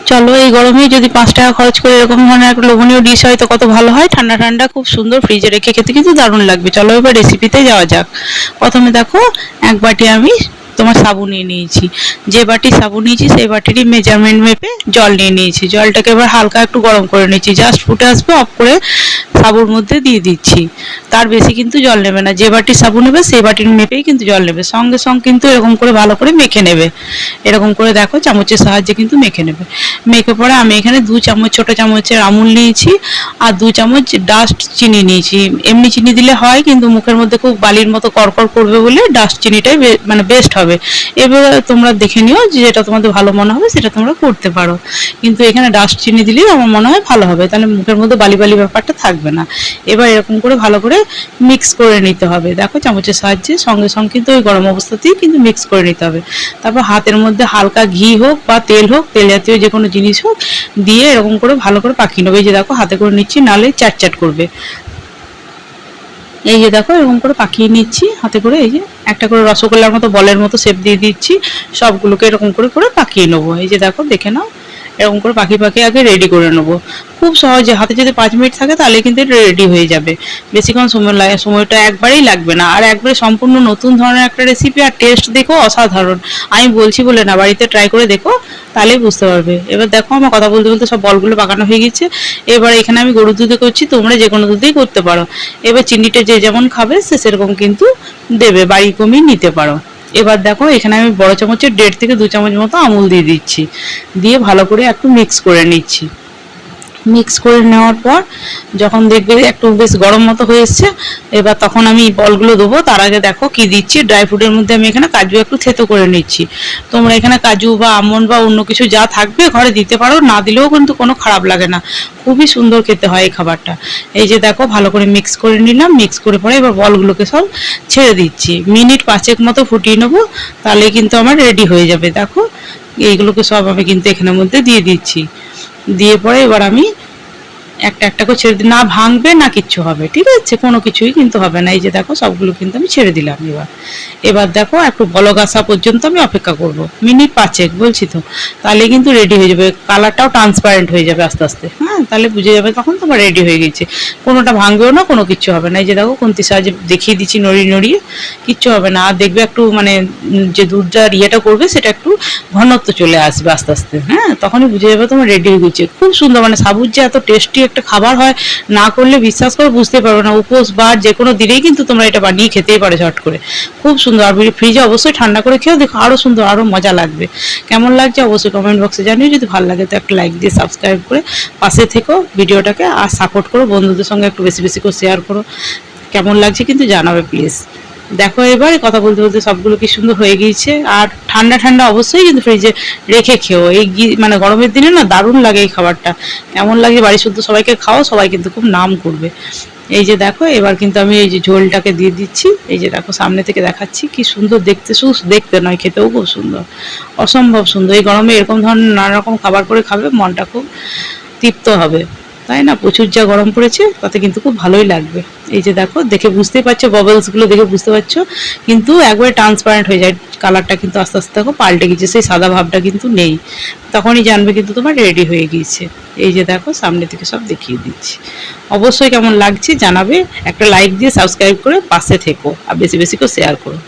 চলো এই গরমে যদি 5 টাকা খরচ করে এরকম ধরনের একটা লোভনীয় ডিশ হয় তো কত ভালো হয়। ঠান্ডা ঠান্ডা খুব সুন্দর ফ্রিজে রেখে খেতে কিন্তু দারুণ লাগবে। চলো এবার রেসিপিতে যাওয়া যাক। প্রথমে দেখো, এক বাটি আমি তোমার সাবু নিয়ে নিয়েছি। যে বাটি সাবু নিয়েছি সেই বাটিরই মেজারমেন্ট মেপে জল নিয়ে নিয়েছি। জলটাকে এবার হালকা একটু গরম করে নিচ্ছি, জাস্ট ফুটে আসবে অফ করে সাবুর মধ্যে দিয়ে দিচ্ছি। তার বেশি কিন্তু জল নেবে না, যে বাটির সাবু নেবে সেই বাটির মেপেই কিন্তু জল নেবে। সঙ্গে সঙ্গে কিন্তু এরকম করে ভালো করে মেখে নেবে। এরকম করে দেখো চামচের সাহায্যে কিন্তু মেখে নেবে। মেখে পরে আমি এখানে 2 চামচ ছোট চামচের আমুল নিয়েছি আর 2 চামচ ডাস্ট চিনি নিয়েছি। এমনি চিনি দিলে হয় কিন্তু মুখের মধ্যে খুব বালির মতো করকর করবে বলে ডাস্ট চিনিটাই মানে বেস্ট হবে। এবার তোমরা দেখে নিও যে যেটা তোমাদের ভালো মনে হবে সেটা তোমরা করতে পারো, কিন্তু এখানে ডাস্ট চিনি দিলেই আমার মনে হয় ভালো হবে, তাহলে মুখের মধ্যে বালি বালি ব্যাপারটা থাকবে না। এবার এরকম করে ভালো করে মিক্স করে নিতে হবে। দেখো চামচের সাহায্যে সঙ্গে সঙ্গে কিন্তু ওই গরম অবস্থাতেই কিন্তু মিক্স করে নিতে হবে। তারপর হাতের মধ্যে হালকা ঘি হোক বা তেল হোক, তেল জাতীয় যে কোনো জিনিস হোক দিয়ে এরকম করে ভালো করে পাকিয়ে নেবে। এই যে দেখো হাতে করে নিচ্ছি, নাহলে চ্যাট চ্যাট করবে। এই যে দেখো এরকম করে পাকিয়ে নিচ্ছি হাতে করে। এই যে একটা করে রসগোল্লার মতো বলের মতো শেপ দিয়ে দিচ্ছি। সবগুলোকে এরকম করে করে পাকিয়ে নেবো। এই যে দেখো দেখে নাও, এরকম করে পাকিয়ে পাকিয়ে আগে রেডি করে নেবো। খুব সহজে, হাতে যদি 5 মিনিট থাকে তাহলে কিন্তু এটা রেডি হয়ে যাবে। বেশিক্ষণ সময় লাগে, সময়টা একবারেই লাগবে না। আর একবারে সম্পূর্ণ নতুন ধরনের একটা রেসিপি, আর টেস্ট দেখো অসাধারণ। আমি বলছি বলে না, বাড়িতে ট্রাই করে দেখো তাহলেই বুঝতে পারবে। এবার দেখো আমার কথা বলতে বলতে সব বলগুলো পাকানো হয়ে গেছে। এবার এখানে আমি গরুর দুধে করছি, তোমরা যে কোনো দুধেই করতে পারো। এবার চিনিটা যে যেমন খাবে সে সেরকম কিন্তু দেবে, বাড়ি কমিয়ে নিতে পারো। এবার দেখো এখানে আমি বড় চামচের 1.5 থেকে 2 চামচ মতো আমুল দিয়ে দিচ্ছি, দিয়ে ভালো করে একটু মিক্স করে নিচ্ছি। মিক্স করে নেওয়ার পর যখন দেখবে একটু বেশ গরম মতো হয়ে এসছে, এবার তখন আমি বলগুলো দেবো। তার আগে দেখো কি দিচ্ছি, ড্রাই ফ্রুটের মধ্যে আমি এখানে কাজু একটু থেতো করে নিচ্ছি। তোমরা এখানে কাজু বা আমন্ড বা অন্য কিছু যা থাকবে ঘরে দিতে পারো, না দিলেও কিন্তু কোনো খারাপ লাগে না। খুবই সুন্দর খেতে হয় এই খাবারটা। এই যে দেখো ভালো করে মিক্স করে নিলাম। মিক্স করে পরে এবার বলগুলোকে সব ছেড়ে দিচ্ছি। মিনিট 5 মতো ফুটিয়ে নেবো, তাহলে কিন্তু আমার রেডি হয়ে যাবে। দেখো এইগুলোকে সব আমি কিন্তু এখানের মধ্যে দিয়ে দিচ্ছি। দিয়ে পরে এবার আমি একটা একটা করে ছেড়ে দিই, না ভাঙবে না কিচ্ছু হবে, ঠিক আছে, কোনো কিছুই কিন্তু হবে না। এই যে দেখো সবগুলো কিন্তু আমি ছেড়ে দিলাম। এবার এবার দেখো একটু বলক আসা পর্যন্ত আমি অপেক্ষা করব, মিনিট 5 বলছি তো, তাহলে কিন্তু রেডি হয়ে যাবে। কালারটাও ট্রান্সপারেন্ট হয়ে যাবে আস্তে আস্তে। হ্যাঁ, তাহলে বুঝে যাবে তখন তোমার রেডি হয়ে গেছে। কোনোটা ভাঙবেও না, কোনো কিচ্ছু হবে না। এই যে দেখো খুন্তির সাহায্যে দেখিয়ে দিচ্ছি, নড়িয়ে নড়িয়ে, কিচ্ছু হবে না। আর দেখবে একটু মানে যে দুধটার ইয়েটা করবে সেটা একটু ঘনত্ব চলে আসবে আস্তে আস্তে। হ্যাঁ, তখনই বুঝে যাবে তোমার রেডি হয়ে গেছে। খুব সুন্দর, মানে সাবুর যে এত টেস্টি একটা খাবার হয়, না করলে বিশ্বাস করে বুঝতে পারবে না। উপোস বা যে কোনো দিনেই কিন্তু তোমরা এটা বানিয়ে খেতেই পারো ঝট করে। খুব সুন্দর। আর ফ্রিজে অবশ্যই ঠান্ডা করে খেও, দেখো আরো সুন্দর, আরো মজা লাগবে। কেমন লাগছে অবশ্যই কমেন্ট বক্সে জানিও। যদি ভালো লাগে তো একটা লাইক দিয়ে সাবস্ক্রাইব করে পাশে থেকো ভিডিওটাকে, আর সাপোর্ট করো। বন্ধুদের সঙ্গে একটু বেশি বেশি করে শেয়ার করো। কেমন লাগছে কিন্তু জানাবে প্লিজ। দেখো এবার কথা বলতে বলতে সবগুলো কি সুন্দর হয়ে গিয়েছে। আর ঠান্ডা ঠান্ডা অবশ্যই কিন্তু ফ্রিজে রেখে খেও। এই মানে গরমের দিনে না দারুণ লাগে এই খাবারটা। কেমন লাগে বাড়ি শুদ্ধ সবাইকে খাও, সবাই কিন্তু খুব নাম করবে। এই যে দেখো এবার কিন্তু আমি এই যে ঝোলটাকে দিয়ে দিচ্ছি। এই যে দেখো সামনে থেকে দেখাচ্ছি, কি সুন্দর দেখতে, দেখতে নয় খেতেও খুব সুন্দর, অসম্ভব সুন্দর। এই গরমে এরকম ধরনের নানা রকম খাবার করে খাবে, মনটা খুব তৃপ্ত হবে, তাই না? প্রচুর যা গরম পড়েছে তাতে কিন্তু খুব ভালোই লাগবে। এই যে দেখো দেখে বুঝতেই পারছো, বাবলসগুলো দেখে বুঝতে পারছো কিন্তু একবারে ট্রান্সপারেন্ট হয়ে যায়। কালারটা কিন্তু আস্তে আস্তে দেখো পাল্টে গেছে, সেই সাদা ভাবটা কিন্তু নেই। তখনই জানবে কিন্তু তোমার রেডি হয়ে গিয়েছে। এই যে দেখো সামনে থেকে সব দেখিয়ে দিচ্ছি। অবশ্যই কেমন লাগছে জানাবে, একটা লাইক দিয়ে সাবস্ক্রাইব করে পাশে থেকো, আর বেশি বেশি করে শেয়ার করো।